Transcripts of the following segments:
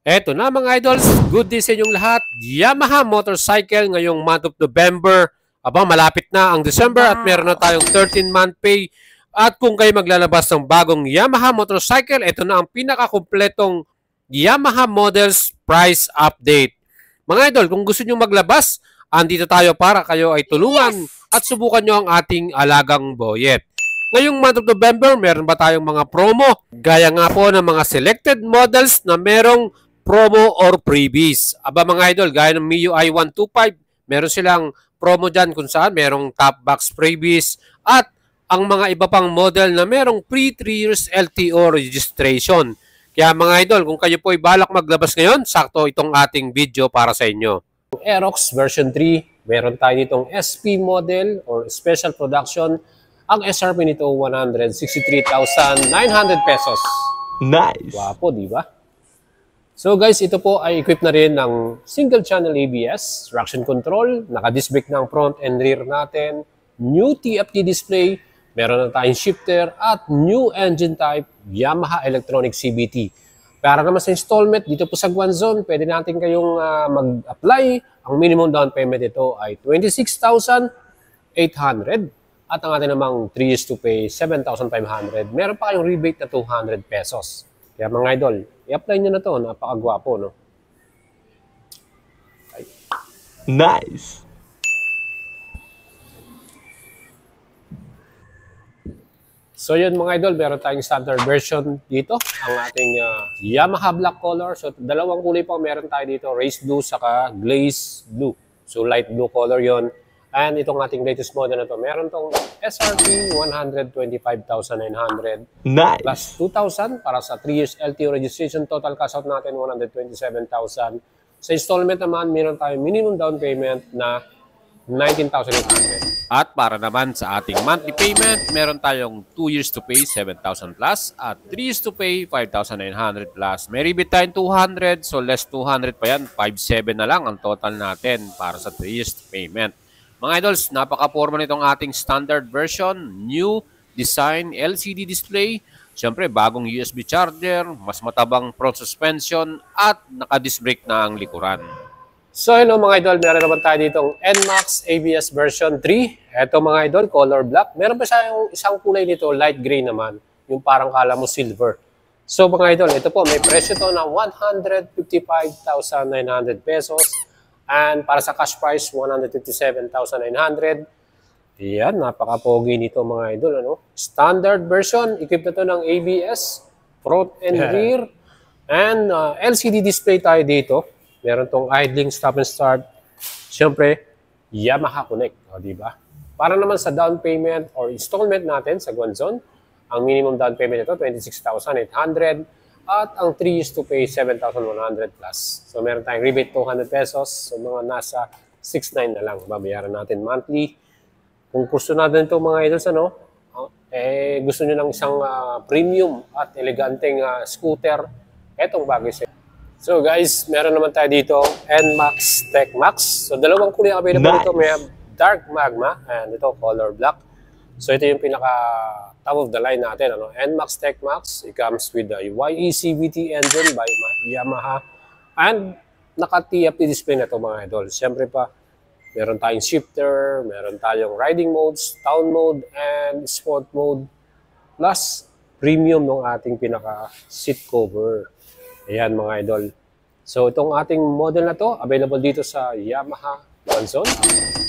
Eto na mga idols, good day sa inyong lahat. Yamaha Motorcycle ngayong month of November. Abang malapit na ang December at meron na tayong 13-month pay. At kung kayo maglalabas ng bagong Yamaha Motorcycle, ito na ang pinakakumpletong Yamaha Models Price Update. Mga idol, kung gusto nyo maglabas, andito tayo para kayo ay tulungan at subukan nyo ang ating alagang boyet. Ngayong month of November, meron ba tayong mga promo? Gaya nga po ng mga selected models na merong promo or freebies. Aba mga idol, gaya ng MIUI 125, meron silang promo dyan kung saan merong top box freebies at ang mga iba pang model na merong free 3 years LTO registration. Kaya mga idol, kung kayo po ay balak maglabas ngayon, sakto itong ating video para sa inyo. Aerox version 3, meron tayo ditong SP model or special production. Ang SRP nito 163,900 pesos. Nice! Wapo, di ba? So guys, ito po ay equipped na rin ng single channel ABS, traction control, naka-disc brake ng front and rear natin, new TFT display, meron na tayong shifter at new engine type Yamaha Electronic CVT. Para naman sa installment, dito po sa Guanzon, pwede natin kayong mag-apply. Ang minimum down payment ito ay 26,800 at ang atin namang 3 years to pay 7,500. Meron pa kayong rebate na 200 pesos. Kaya mga idol, i-apply nyo na to. Napakagwapo, no? Ay. Nice! So yun mga idol, meron tayong standard version dito. Ang ating Yamaha black color. So dalawang kulay po meron tayo dito. Race blue saka glaze blue. So light blue color yon. And itong ating latest model na to, meron tong SRP 125,900 nice. Plus 2,000 para sa 3 years LTO registration. Total cash out natin 127,000. Sa installment naman, meron tayong minimum down payment na 19,800. At para naman sa ating monthly payment, meron tayong 2 years to pay 7,000 plus at 3 years to pay 5,900 plus. May rebate tayong 200, so less 200 pa yan. 5,700 na lang ang total natin para sa 3 years payment. Mga idols, napaka-forma nitong ating standard version, new design LCD display, siyempre bagong USB charger, mas matabang front suspension at naka-disc brake na ang likuran. So hello mga idol, meron naman tayo ditong NMAX ABS version 3. Ito mga idol, color black. Meron pa siya yung isang kulay nito, light gray naman, yung parang kala mo silver. So mga idol, ito po, may presyo to na 155,900 pesos. And para sa cash price, 157,900. Yan, napaka-pogi nito mga idol. Ano? Standard version, equipped na to ng ABS, front and rear. And LCD display tayo dito. Meron tong idling, stop and start. Siyempre, Yamaha Connect. O, diba? Para naman sa down payment or installment natin sa Guanzon, ang minimum down payment nito, 26,800. At ang 3 years to pay, 7,100 plus. So, meron tayong rebate 200 pesos. So, mga nasa 6,900 na lang. Babayaran natin monthly. Kung gusto natin ito mga idols, ano, gusto nyo ng isang premium at eleganteng scooter, etong bagay sa. So, guys, meron naman tayo dito, NMAX Tech Max. So, dalawang kulay available dito. May dark magma and ito, color black. So, ito yung pinaka top of the line natin, ano? NMAX Tech Max. It comes with the YE CVT engine by Yamaha. And naka-TFT display na ito mga idol. Siyempre pa, meron tayong shifter, meron tayong riding modes, town mode, and sport mode. Plus, premium ng ating pinaka-seat cover. Ayan mga idol. So, itong ating model na to, available dito sa Yamaha Guanzon.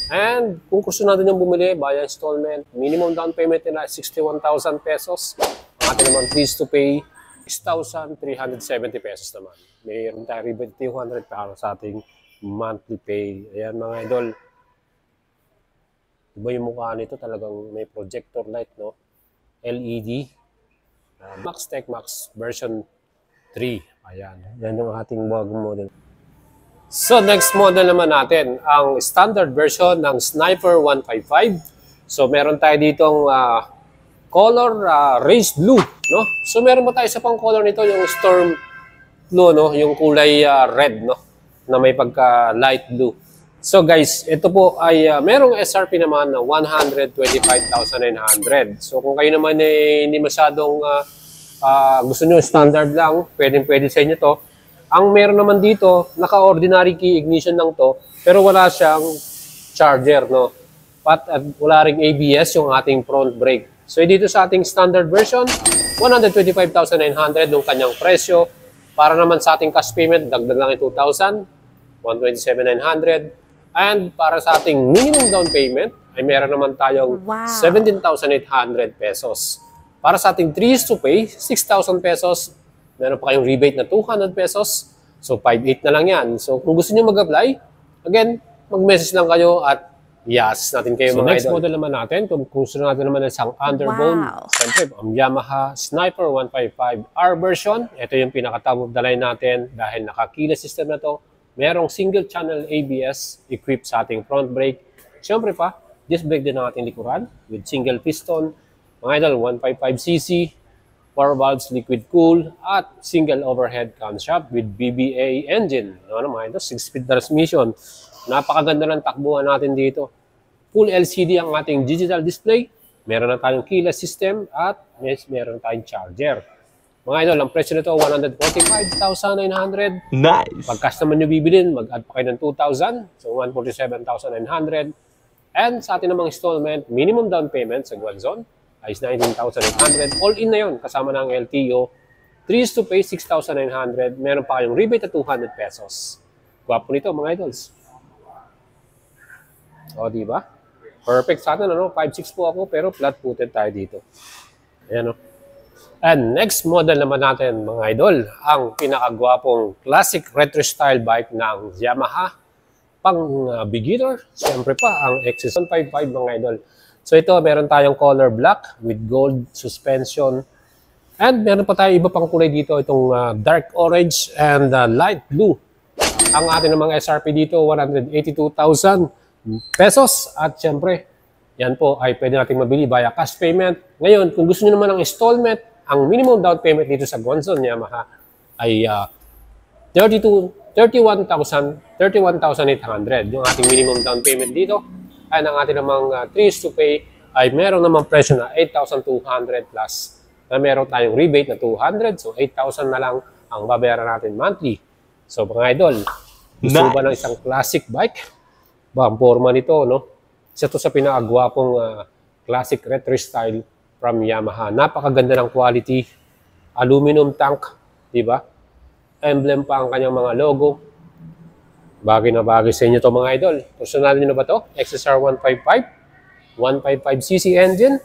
And kung gusto natin yung bumili via installment, minimum down payment nila 61,000 pesos. Ang atin naman please to pay 6,370 pesos naman. Mayroon tayo rebate 200 para sa ating monthly pay. Ayan mga idol. Diba yung mukha nito talagang may projector light, no? LED. Max Tech Max version 3. Ayan. Yan yung ating bagong model. So, next model naman natin, ang standard version ng Sniper 155. So, meron tayo ditong color race blue, no? So, meron mo tayo sa pang color nito, yung storm blue, no? Yung kulay red, no? Na may pagka light blue. So, guys, ito po ay merong SRP naman na 125,900. So, kung kayo naman hindi masyadong gusto nyo standard lang, pwede sa inyo to. Ang meron naman dito, naka-ordinary key ignition lang to, pero wala siyang charger, no? At wala ring ABS yung ating front brake. So dito sa ating standard version, 125,900 yung kanyang presyo. Para naman sa ating cash payment, dagdag lang yung 2,000, 127,900. And para sa ating minimum down payment, ay meron naman tayong 17,800 pesos. Para sa ating 3 years to pay, 6,000 pesos. Meron pa kayong rebate na 200 pesos. So, 5,800 na lang yan. So, kung gusto niyo mag-apply, again, mag-message lang kayo at i-assist natin kayo, mga next idol. Model naman natin, kung gusto natin naman ng isang underbone, siyempre, ang Yamaha Sniper 155R version. Ito yung pinaka-top of the line natin dahil naka-keyless system na to. Merong single channel ABS equipped sa ating front brake. Siyempre pa, disc brake din ang ating likuran with single piston. Mga idol, 155cc. 4 valves liquid cool at single overhead camshaft with BBA engine. Ano mga ito? 6-speed transmission. Napakaganda ng takbuhan natin dito. Full LCD ang ating digital display. Meron na tayong keyless system at meron tayong charger. Mga idol, ang presyo nito 145,900. Nice. Pag cash naman nyo bibilin, mag-add pa kayo ng 2,000. So 147,900. And sa atin namang installment, minimum down payment sa Guanzon ay 19,800. All in na yun, kasama ng LTO. 3 years to pay, 6,900. Meron pa kayong rebate at 200 pesos. Gwapo nito, mga idols. O, diba? Perfect sa atin, ano? 5'6" po ako, pero flat-footed tayo dito. Ayan, o. And next model naman natin, mga idol, ang pinakagwapong classic retro style bike ng Yamaha. Pang beginner, siyempre pa, ang XS155, mga idol. So ito, meron tayong color black with gold suspension. And meron pa tayo iba pang kulay dito, itong dark orange and light blue. Ang ating namang SRP dito, 182,000 pesos. At syempre, yan po ay pwede natin mabili via cash payment. Ngayon, kung gusto niyo naman ng installment, ang minimum down payment dito sa Guanzon Yamaha ay 31,800. Yung ating minimum down payment dito. And ang ating namang 3 years to pay ay meron namang presyo na 8,200 plus na meron tayong rebate na 200. So, 8,000 na lang ang babayaran natin monthly. So, mga idol, gusto ba ng isang classic bike? Ba, ang forma nito, no? Isa to sa pinakagwapong classic retro style from Yamaha. Napakaganda ng quality. Aluminum tank, di ba? Emblem pa ang kanyang mga logo. Bagay na bagay sa inyo to, mga idol. Personal nyo na ba to? XSR 155, 155cc engine,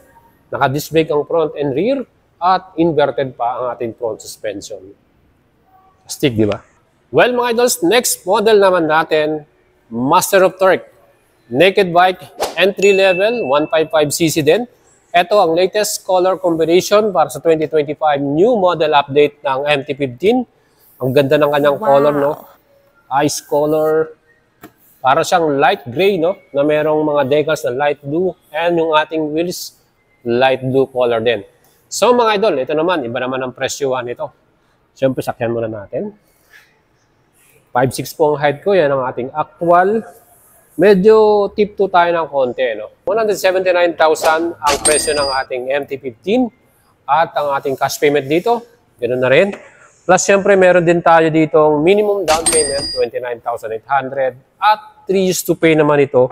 naka-disc brake ang front and rear, at inverted pa ang ating front suspension. Stick, di ba? Well, mga idols, next model naman natin, Master of Torque. Naked bike, entry level, 155cc din. Ito ang latest color combination para sa 2025 new model update ng MT-15. Ang ganda ng kanyang color, no? Ice color. Para siyang light gray, no? Na merong mga decals na light blue. And yung ating wheels, light blue color din. So mga idol, ito naman, iba naman ang presyohan nito. Siyempre, sakyan muna natin. 5'6" po ang height ko. Yan ang ating actual. Medyo tip 2 tayo ng konti, no? 179,000 ang presyo ng ating MT-15. At ang ating cash payment dito, ganoon na rin. Plus, syempre, meron din tayo ditong minimum down payment, 29,800. At 3 years to pay naman ito,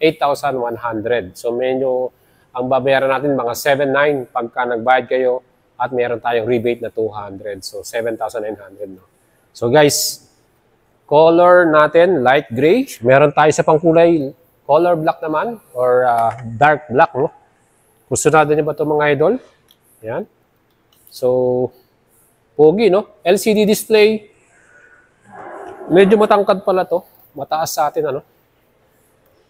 8,100. So, medyo ang babayaran natin mga 7,900 pagka nagbayad kayo at meron tayong rebate na 200. So, 7,900. No? So, guys, color natin, light gray. Meron tayo sa pangkulay, color black naman or dark black. No? Gusto natin ba ito, mga idol? Yan. So, pogi, no? LCD display. Medyo matangkad pala to. Mataas sa atin, ano?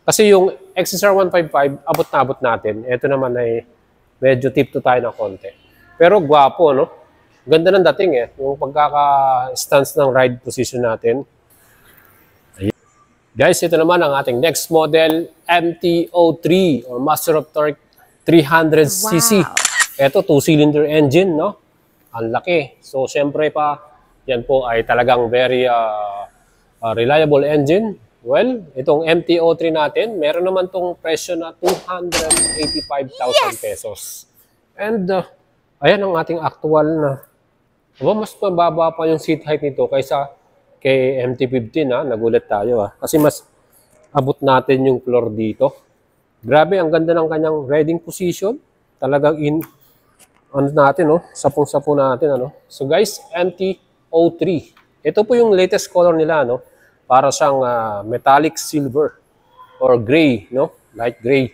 Kasi yung XSR 155, abot na abot natin. Ito naman ay medyo tip to tayo ng konti. Pero gwapo, no? Ganda ng dating, eh. Yung pagkaka-stance ng ride position natin. Ayan. Guys, ito naman ang ating next model, MT-03 or Master of Torque 300cc. Wow. Ito, 2-cylinder engine, no? Ang laki. So, siyempre pa, yan po ay talagang very reliable engine. Well, itong MT-03 natin, meron naman tong presyo na 285,000 pesos. And, ayan ang ating actual na, mas mababa pa yung seat height nito kaysa kay MT-15 nagulat tayo kasi mas abot natin yung floor dito. Grabe, ang ganda ng kanyang riding position. Talagang natin, sapong-sapo natin, So guys, MT-03. Ito po yung latest color nila, Para siyang metallic silver or gray, Light gray.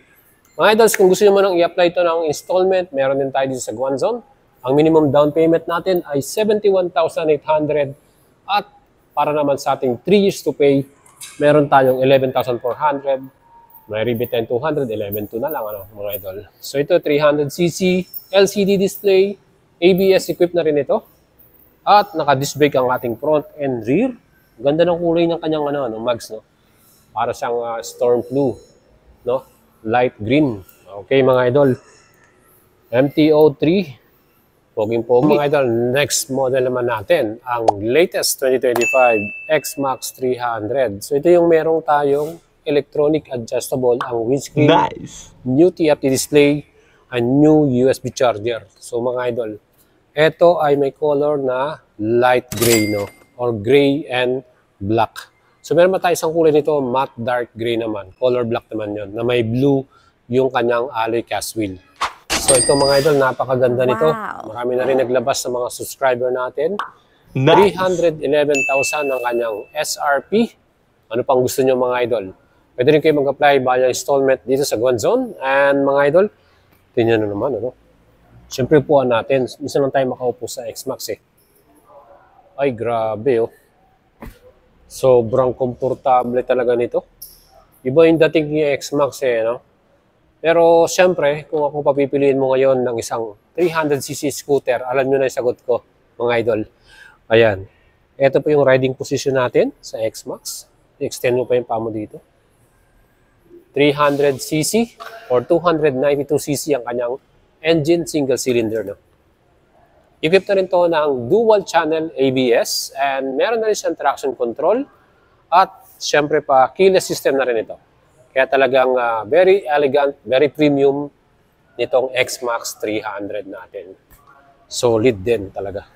Mga idols, kung gusto nyo man i-apply ito ng installment, meron din tayo dito sa Guanzon. Ang minimum down payment natin ay 71,800 at para naman sa ating 3 years to pay, meron tayong 11,400. May rebate 200, 11,200 na lang, mga idol. So ito, 300cc, LCD display, ABS equipped na rin ito. At naka-disc brake ang ating front and rear. Ganda ng kulay ng kanyang mags, Para siyang storm blue, light green. Okay, mga idol. MT-03. Poging-pogi. Mga idol, next model naman natin, ang latest 2025 X-Max 300. So ito yung merong tayong electronic adjustable ang windscreen. Nice. New TFT display, and new USB charger. So mga idol, ito ay may color na light gray, or gray and black. So meron tayo isang kulay nito, matte dark gray naman. Color black naman yon na may blue yung kanyang alloy cast wheel. So ito mga idol, napakaganda nito. Marami na rin naglabas sa mga subscriber natin. Nice. 311,000 ang kanyang SRP. Ano pang gusto nyo mga idol? Pwede rin kayo mag-apply via installment dito sa Guanzon. And mga idol, tingnan nyo naman, Siyempre upuan natin. Minsan lang tayo makaupo sa X-Max Ay, grabe Sobrang komportable talaga nito. Iba yung dating ni X-Max Pero siyempre, kung ako papipiliin mo ngayon ng isang 300cc scooter, alam nyo na yung sagot ko, mga idol. Ayan. Ito po yung riding position natin sa X-Max. I-extend mo pa yung pamo dito. 300cc or 292cc ang kanyang engine, single cylinder. Equipped na rin to ng dual channel ABS and meron na rin siyang traction control at syempre pa keyless system na rin ito. Kaya talagang very elegant, very premium nitong X-Max 300 natin. Solid din talaga.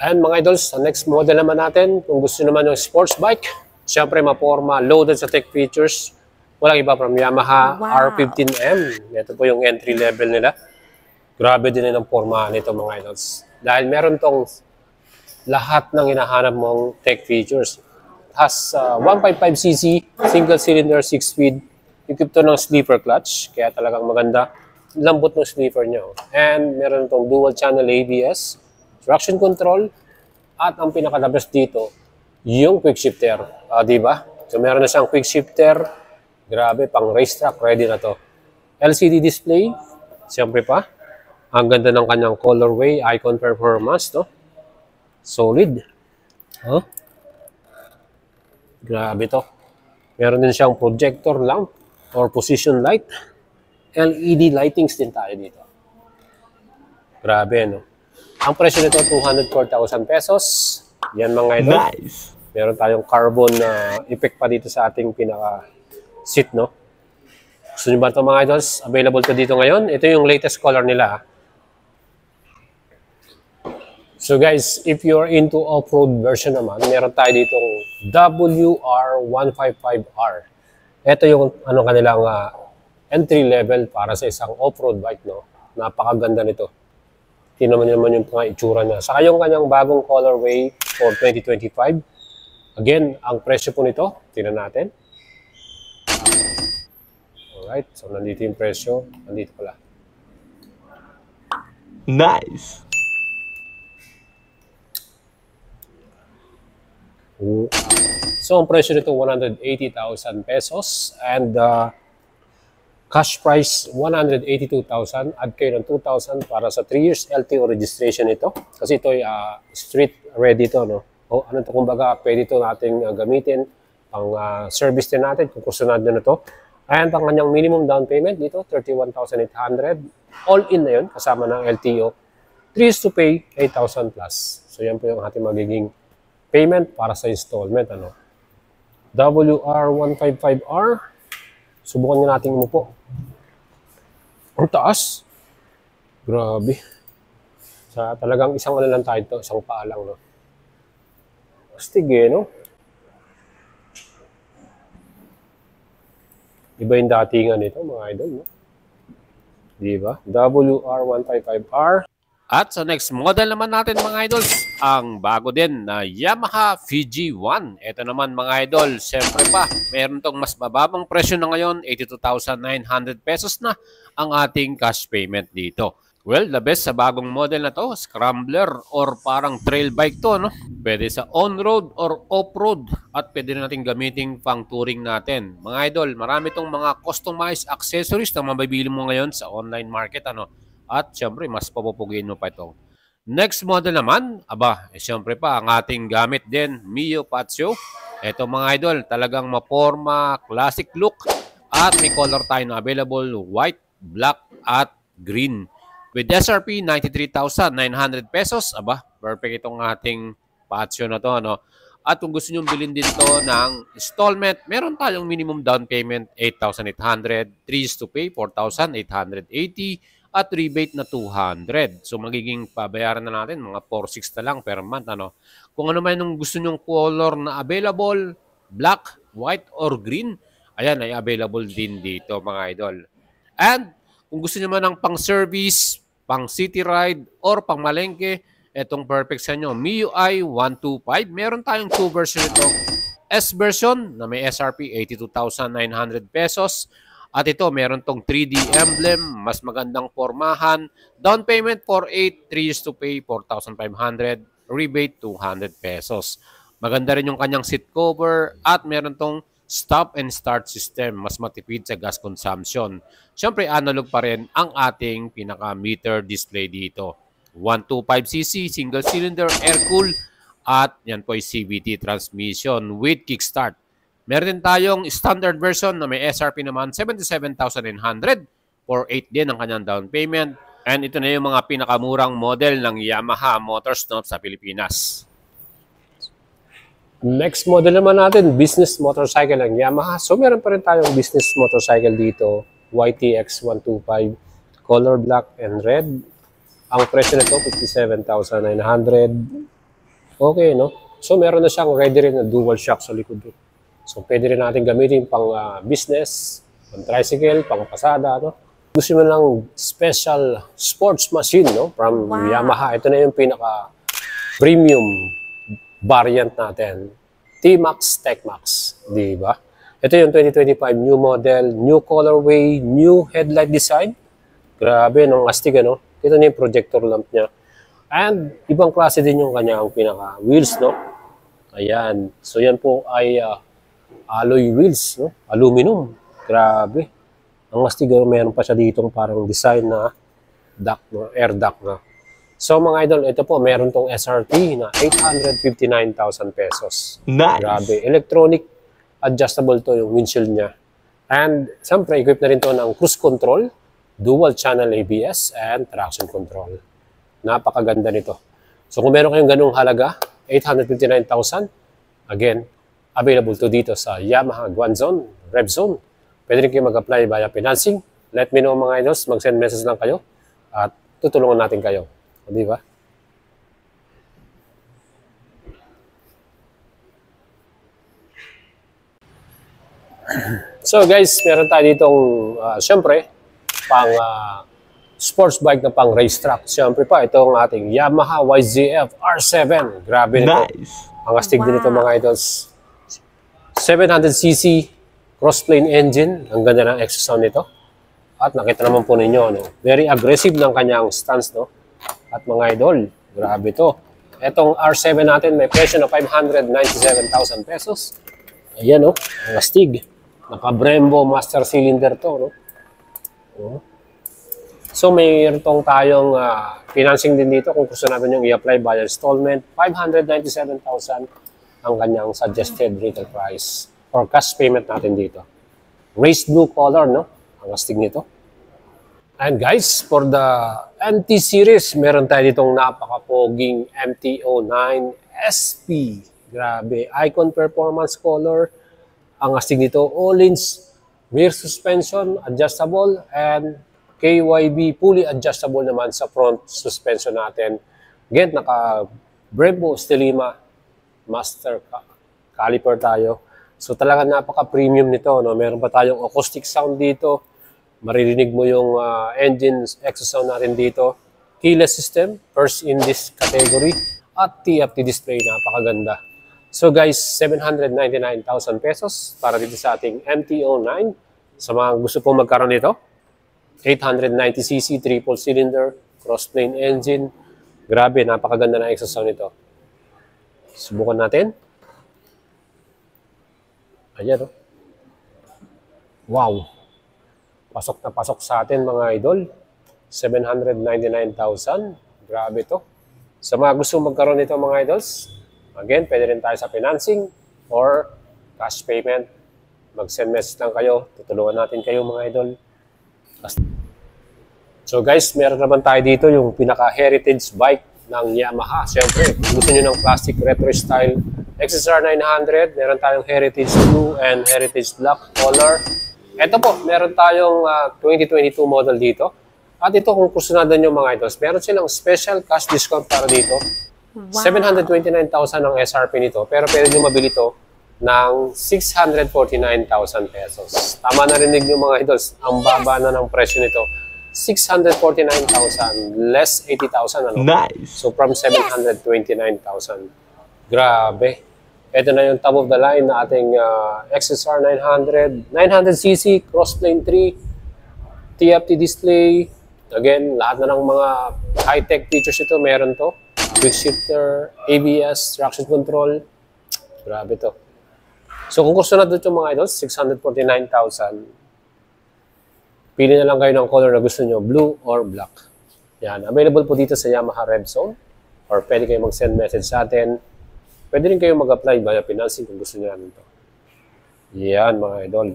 And mga idols, sa next model naman natin, kung gusto naman yung sports bike, syempre maporma, loaded sa tech features, walang iba from Yamaha R15M. Ito po yung entry level nila. Grabe din ang forma nito mga idols. Dahil meron tong lahat ng hinahanap mong tech features. Has 155cc, single cylinder, 6-speed. Equipped to ng sleeper clutch. Kaya talagang maganda. Lambot ng sleeper nyo. And meron tong dual channel ABS, traction control, at ang pinaka-the dito, yung quick shifter. Diba? So meron na siyang quick shifter. Grabe, pang racetrack, ready na to. LCD display, siyempre pa. Ang ganda ng kanyang colorway, icon performance, Solid. Grabe to. Meron din siyang projector lamp or position light. LED lightings din tayo dito. Grabe, Ang presyo nito, 204,000 pesos. Yan mga idol. Nice. Meron tayong carbon effect pa dito sa ating pinaka-seat, Gusto nyo ba ito mga idols? Available to dito ngayon. Ito yung latest color nila. So guys, if you're into off-road version naman, meron tayo ditong WR155R. Ito yung kanilang entry level para sa isang off-road bike, Napakaganda nito. Tingnan naman yung mga itsura niya. Saka yung kanyang bagong colorway for 2025. Again, ang presyo po nito, tingnan natin. Alright, so nandito yung presyo. Nandito pala. Nice. So, ang presyo nito, 180,000 pesos. And cash price, 182,000. Add kayo ng 2,000 para sa 3 years LTO registration ito. Kasi ito ay street ready to, O ano to, kumbaga, pwede ito nating gamitin pang service din natin kung gusto natin na to. And ang kanyang minimum down payment dito, 31,800. All in na yun, kasama ng LTO. 3 years to pay, 8,000 plus. So, yan po yung ating magiging payment para sa installment. WR155R. Subukan nga natin umupo. Ang taas. Grabe. Sa talagang isang lang tayo ito, isang paa lang. Astig Iba yung datingan nito, mga idol, no? Di ba? WR155R. At sa next model naman natin, mga idols, ang bago din na Yamaha FG1. Ito naman, mga idol, siyempre pa, meron tong mas mababang presyo na ngayon, 82,900 pesos na ang ating cash payment dito. Well, the best sa bagong model na to, scrambler or parang trail bike to, no? Pwede sa on-road or off-road at pwede rin natin gamitin pang touring natin. Mga idol, marami tong mga customized accessories na mabibili mo ngayon sa online market, ano? At syempre, mas papupugiin mo pa ito. Next model naman, syempre pa, ang ating gamit din, Mio Patio. Ito mga idol, talagang maporma, classic look, at may color tayo na available, white, black, at green. With SRP, 93,900 pesos. Perfect itong ating Patio na to, no? At kung gusto nyo bilhin din to ng installment, meron tayong minimum down payment, 8,800, 3 years to pay, 4,880, at rebate na 200. So, magiging pabayaran na natin, mga 4,600 na lang per month, ano? Kung ano man yung gusto nyong color na available, black, white, or green, ayan, ay available din dito, mga idol. And, kung gusto nyo man ng pang-service, pang-city ride, or pang-malengke, etong perfect sa inyo, MIUI 125. Meron tayong 2 version ito. S version na may SRP 82,900 pesos. At ito, meron tong 3D emblem, mas magandang formahan. Down payment for 8, 3 years to pay, 4,500. Rebate, 200 pesos. Maganda rin yung kanyang seat cover at meron tong stop and start system. Mas matipid sa gas consumption. Siyempre, analog pa rin ang ating pinaka-meter display dito. 125cc, single cylinder, air-cool, at yan po ay CVT transmission with kickstart. Meron din tayong standard version na may SRP naman 77,900 for 8 din ang kanyang down payment. And ito na yung mga pinakamurang model ng Yamaha Motors sa Pilipinas. Next model naman natin, business motorcycle ng Yamaha. So meron pa rin tayong business motorcycle dito, YTX 125, color black and red. Ang presyo nito, 57,900. Okay, no? So meron na siyang ready rin na dual shock sa likod. So, pwede rin natin gamitin pang business, pang tricycle, pang pasada, no? Gusto mo lang special sports machine, no? From Yamaha. Ito na yung pinaka-premium variant natin. T-Max, Tech-Max. Di ba? Ito yung 2025 new model, new colorway, new headlight design. Grabe, nung astig, ano? Ito na yung projector lamp niya. And, ibang klase din yung kanyang pinaka-wheels, no? Ayan. So, yan po ay alloy wheels, no? Aluminum. Grabe. Ang astig, meron pa siya ditong parang design na duct, no? Air duct na. So mga idol, ito po, meron tong SRP na 859,000 pesos. Nice. Grabe. Electronic adjustable to yung windshield niya. And siyempre, equipped na rin to ng cruise control, dual channel ABS, and traction control. Napakaganda nito. So kung meron kayong ganung halaga, 859,000, again, available to dito sa Yamaha Guanzon, RevZone. Pwede rin kayo mag-apply via financing. Let me know mga idols, mag-send message lang kayo at tutulungan natin kayo. Di ba? So guys, meron tayo ditong syempre pang sports bike na pang racetrack. Syempre pa, itong ating Yamaha YZF R7. Grabe nito. Nice. Ang astig din ito mga idols. 700cc cross-plane engine. Ang ganda ng exhaust sound nito. At nakita naman po ninyo, no? Very aggressive ng kanyang stance, no? At mga idol, grabe to. Etong R7 natin may presyo na 597,000 pesos. Ayan, no? Ang astig. Naka-Brembo master cylinder to, no? So, mayroon tayong financing din dito kung gusto natin yung i-apply via installment. 597,000 ang kanyang suggested retail price or cash payment natin dito. Race blue color, no? Ang astig nito. And guys, for the MT series, meron tayo ditong napaka-poging MT-09 SP. Grabe. Icon performance color. Ang astig nito. All-ins, rear suspension, adjustable, and KYB fully adjustable naman sa front suspension natin. Again, naka Brembo Stelima master caliper tayo. So talaga napaka-premium nito, no? Meron pa tayong acoustic sound dito. Maririnig mo yung engine exhaust sound natin dito. Keyless system, first in this category. At TFT display, napakaganda. So guys, 799,000 pesos para dito sa ating MT-09. Sa mga gusto pong magkaroon nito, 890cc, triple cylinder, cross-plane engine. Grabe, napakaganda na exhaust sound nito. Subukan natin. Ayan, oh. Wow. Pasok na pasok sa atin, mga idol. 799,000. Grabe to. Sa mga gusto magkaroon nito, mga idols, again, pwede rin tayo sa financing or cash payment. Mag-send message lang kayo. Tutulungan natin kayo, mga idol. So guys, meron naman tayo dito yung pinaka-heritage bike ng Yamaha. Siyempre, kung gusto nyo ng plastic retro style XSR 900, meron tayong heritage blue and heritage black color. Ito po, meron tayong 2022 model dito. At ito, kung kusunadan nyo mga idols, meron silang special cash discount para dito. Wow. 729,000 ang SRP nito, pero pwede nyo mabili ito ng 649,000 pesos. Tama na rinig nyo mga idols, ang baba na ng presyo nito. 649,000 less 80,000 ano? Nice. So from 729,000. Grabe. Ito na yung top of the line na ating XSR 900, 900cc, crossplane 3, TFT display. Again, lahat na ng mga high-tech features ito, meron to. Quick shifter, ABS, traction control. Grabe to. So kung gusto na doon yung mga idols, 649,000. Pili na lang kayo ng color na gusto nyo, blue or black. Yan. Available po dito sa Yamaha RevZone. Or pwede kayo mag-send message sa atin. Pwede rin kayo mag-apply via financing kung gusto nyo namin ito. Yan, mga idol.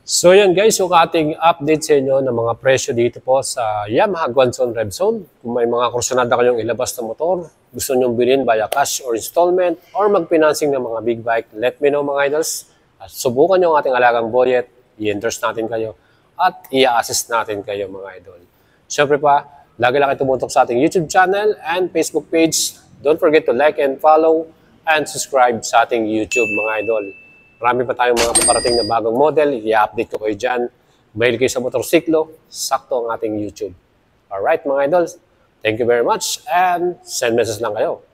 So yan guys, yung ating update sa inyo ng mga presyo dito po sa Yamaha Guanzon RevZone. Kung may mga kursunada kayong ilabas na motor, gusto nyo bilhin via cash or installment, or mag-financing ng mga big bike, let me know mga idols. At subukan nyo ang ating alagang budget, i-endorse natin kayo, at i-assist natin kayo mga idol. Siyempre pa, lagi lang kayo tumutok sa ating YouTube channel and Facebook page. Don't forget to like and follow and subscribe sa ating YouTube mga idol. Marami pa tayong mga paparating na bagong model, i-update ko kayo dyan. Mahilig kayo sa motorsiklo, sakto ang ating YouTube. Alright mga idol, thank you very much and send message lang kayo.